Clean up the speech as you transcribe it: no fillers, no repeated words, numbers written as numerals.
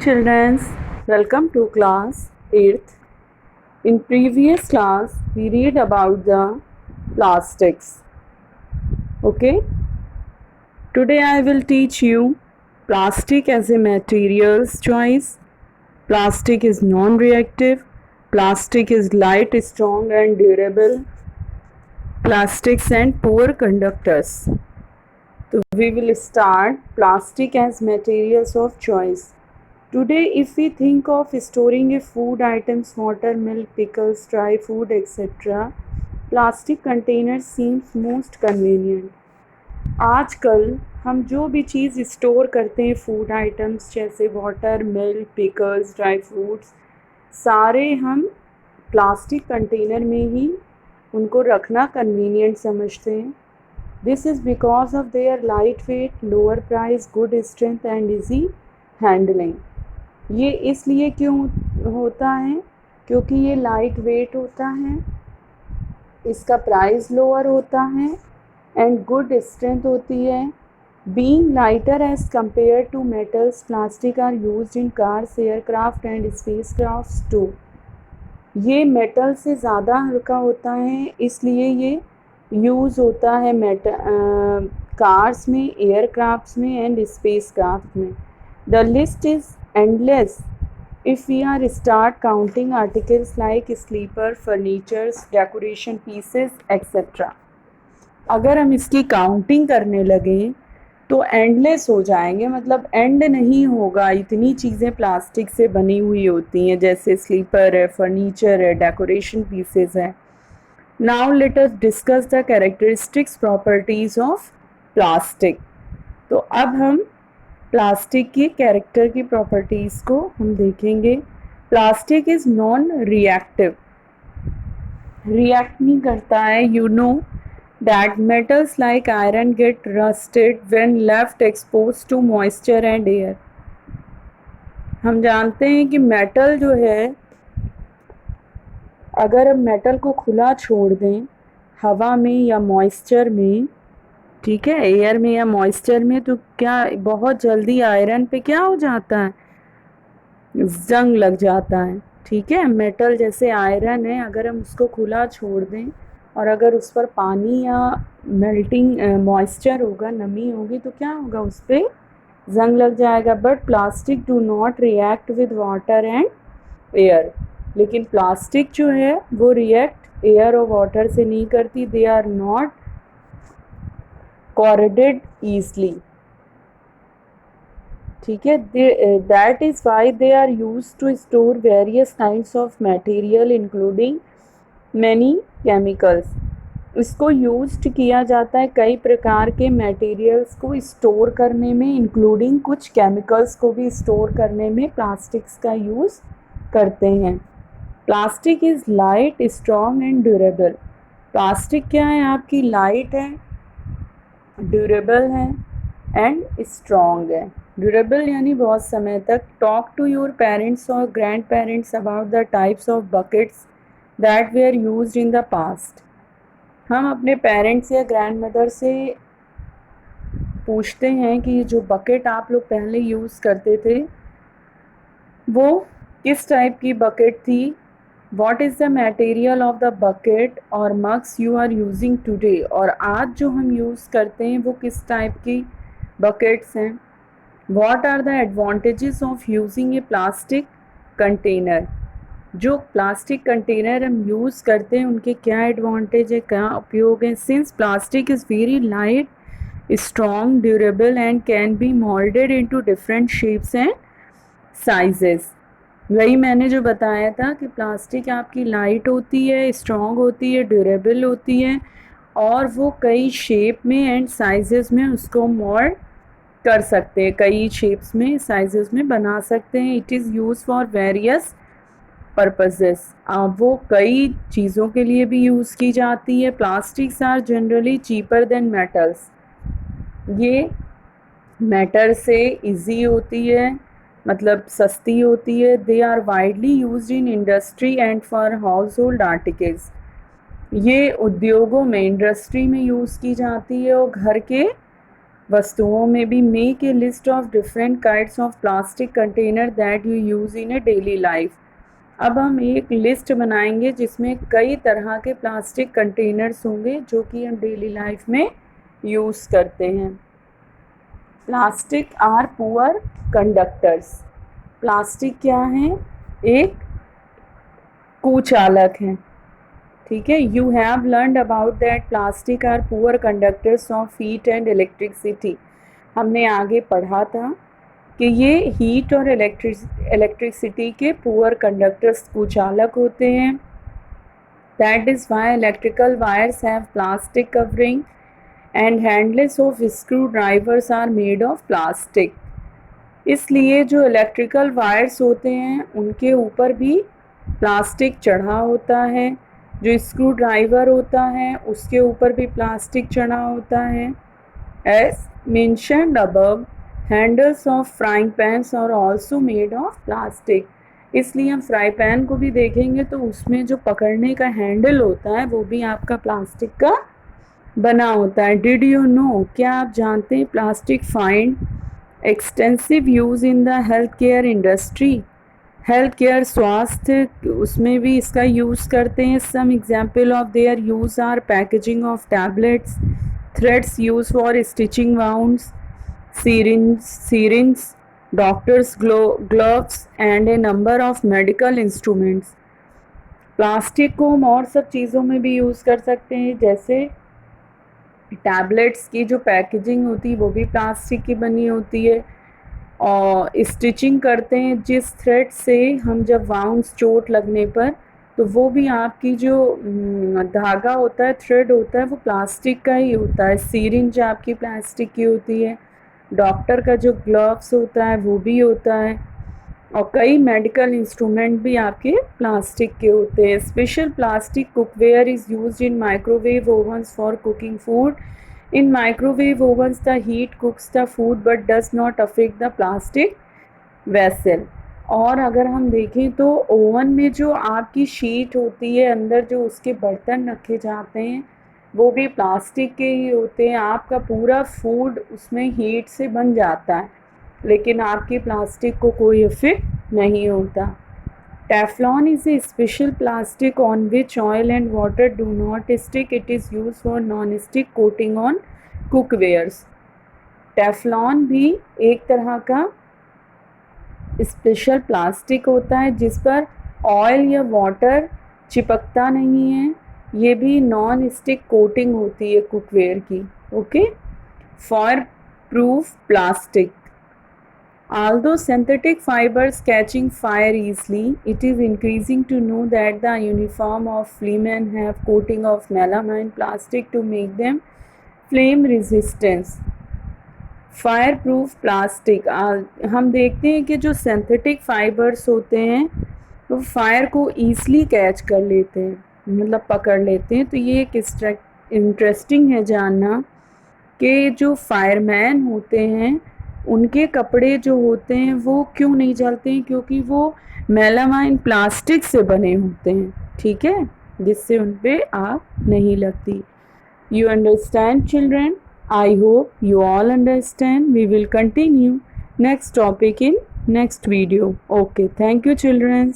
Children, welcome to class 8th. In previous class, we read about the plastics. Okay? Today I will teach you plastic as a materials choice. Plastic is non-reactive. Plastic is light, strong and durable. Plastics and poor conductors. So we will start plastic as materials of choice. Today, if we think of storing a food items, water, milk, pickles, dry food, etc., plastic containers seems most convenient. आजकल हम जो भी चीज़ store करते हैं food items जैसे water, milk, pickles, dry fruits, सारे हम plastic container में ही उनको रखना कन्वीनियंट समझते हैं. This is because of their light weight, lower price, good strength and easy handling. ये इसलिए क्यों होता है? क्योंकि ये लाइट वेट होता है, इसका प्राइस लोअर होता है एंड गुड स्ट्रेंथ होती है. Being lighter as compared to metals, plastic are used in cars, aircraft and spacecrafts too. ये मेटल से ज़्यादा हल्का होता है, इसलिए ये यूज़ होता है कार्स में, एयरक्राफ्ट्स में एंड स्पेसक्राफ्ट में. The list is endless if we are start counting articles like sleeper, furnitures, decoration pieces, etc. अगर हम इसकी काउंटिंग करने लगे तो एंडलेस हो जाएंगे, मतलब एंड नहीं होगा. इतनी चीज़ें प्लास्टिक से बनी हुई होती हैं, जैसे स्लीपर है, फर्नीचर है, डेकोरेशन पीसेस है. Now let us discuss the characteristics properties of plastic. तो अब हम प्लास्टिक की कैरेक्टर की प्रॉपर्टीज़ को हम देखेंगे. Plastic is non reactive, react नहीं करता है. You know that metals like iron get rusted when left exposed to moisture and air. हम जानते हैं कि मेटल जो है, अगर हम मेटल को खुला छोड़ दें हवा में या मॉइस्चर में, ठीक है, एयर में या मॉइस्चर में, तो क्या बहुत जल्दी आयरन पे क्या हो जाता है? जंग लग जाता है. ठीक है, मेटल जैसे आयरन है, अगर हम उसको खुला छोड़ दें और अगर उस पर पानी या मेल्टिंग मॉइस्चर होगा, नमी होगी, तो क्या होगा? उस पर जंग लग जाएगा. But plastic do not react with water and air. लेकिन प्लास्टिक जो है वो रिएक्ट एयर और वाटर से नहीं करती. They are not corroded easily. ठीक है, that is why they are used to store various kinds of material including many chemicals. इसको यूज्ड किया जाता है कई प्रकार के मटेरियल्स को स्टोर करने में, इंक्लूडिंग कुछ केमिकल्स को भी स्टोर करने में प्लास्टिक्स का यूज़ करते हैं. Plastic is light, strong and durable. Plastic क्या है आपकी? लाइट है, ड्यूरेबल है एंड स्ट्रॉन्ग है. ड्यूरेबल यानी बहुत समय तक. टॉक टू योर पेरेंट्स और grand parents about the types of buckets that were used in the past. हम अपने पेरेंट्स या ग्रैंड मदर से पूछते हैं कि जो बकेट आप लोग पहले यूज़ करते थे वो किस टाइप की बकेट थी. What is the material of the bucket और mugs you are using today? और आज जो हम यूज़ करते हैं वो किस टाइप की बकेट्स हैं. What are the advantages of using a plastic container? जो प्लास्टिक कंटेनर हम यूज़ करते हैं उनके क्या एडवांटेज है, क्या उपयोग है. Since plastic is very light, strong, durable and can be molded into different shapes and sizes. वही मैंने जो बताया था कि प्लास्टिक आपकी लाइट होती है, स्ट्रॉन्ग होती है, ड्यूरेबल होती है और वो कई शेप में एंड साइजेस में उसको मोल्ड कर सकते हैं, कई शेप्स में, साइजेस में बना सकते हैं. It is use for various purposes. वो कई चीज़ों के लिए भी यूज़ की जाती है. Plastics are generally cheaper than metals. ये मेटल से इजी होती है, मतलब सस्ती होती है. They are widely used in industry and for household articles. ये उद्योगों में, इंडस्ट्री में यूज़ की जाती है और घर के वस्तुओं में भी make a list of different kinds of plastic container that you use in A daily life. अब हम एक लिस्ट बनाएंगे जिसमें कई तरह के प्लास्टिक कंटेनर्स होंगे जो कि हम डेली लाइफ में यूज़ करते हैं। Plastic are poor conductors. Plastic क्या है? एक कुचालक है। ठीक है, you have learned about that plastic are poor conductors of heat and electricity. हमने आगे पढ़ा था कि ये हीट और इलेक्ट्रिसिटी के पुअर कंडक्टर्स कुचालक होते हैं। That is why electrical wires have plastic covering and handles of screwdrivers are made of plastic. इसलिए जो इलेक्ट्रिकल वायर्स होते हैं उनके ऊपर भी प्लास्टिक चढ़ा होता है। जो स्क्रू ड्राइवर होता है उसके ऊपर भी प्लास्टिक चढ़ा होता है। As mentioned above, handles of frying pans are also made of plastic. इसलिए हम फ्राई पैन को भी देखेंगे तो उसमें जो पकड़ने का हैंडल होता है वो भी आपका प्लास्टिक का बना होता है। डिड यू नो, क्या आप जानते हैं plastic find extensive use in the health care industry. Health care, स्वास्थ्य, उसमें भी इसका यूज़ करते हैं। Some example of their use are packaging of tablets, threads use for stitching wounds, syringes, doctors gloves and a number of medical instruments। प्लास्टिक को हम और सब चीज़ों में भी यूज़ कर सकते हैं, जैसे टैबलेट्स की जो पैकेजिंग होती है वो भी प्लास्टिक की बनी होती है। और स्टिचिंग करते हैं जिस थ्रेड से हम जब वाउंड्स चोट लगने पर, तो वो भी आपकी जो धागा होता है, थ्रेड होता है, वो प्लास्टिक का ही होता है। सिरिंज आपकी प्लास्टिक की होती है। डॉक्टर का जो ग्लव्स होता है वो भी होता है। और कई मेडिकल इंस्ट्रूमेंट भी आपके प्लास्टिक के होते हैं। Special plastic cookware is used in microwave ओवन्स for cooking food. In microwave ovens, the heat cooks the food but does not affect the plastic vessel। और अगर हम देखें तो ओवन में जो आपकी शीट होती है, अंदर जो उसके बर्तन रखे जाते हैं वो भी प्लास्टिक के ही होते हैं। आपका पूरा फूड उसमें हीट से बन जाता है, लेकिन आपकी प्लास्टिक को कोई इफेक्ट नहीं होता। Teflon is a special plastic on which oil and water do not stick. It is used for non-stick coating on cookwares। Teflon भी एक तरह का स्पेशल प्लास्टिक होता है जिस पर ऑयल या वाटर चिपकता नहीं है। ये भी नॉन स्टिक कोटिंग होती है कुकवेयर की। Okay, fire proof plastic. Although synthetic fibers catching fire easily, it is increasing to know that the uniform of flamen have coating of melamine plastic to make them flame resistance। Fireproof plastic, हम देखते हैं कि जो synthetic fibres होते हैं वो fire को easily catch कर लेते हैं, मतलब पकड़ लेते हैं। तो ये एक इंटरेस्टिंग है जानना कि जो फायरमैन होते हैं उनके कपड़े जो होते हैं वो क्यों नहीं जलते हैं, क्योंकि वो मेलामाइन प्लास्टिक से बने होते हैं। ठीक है, जिससे उन पे आग नहीं लगती। You understand children? I hope you all understand. We will continue next topic in next video. Okay, thank you children.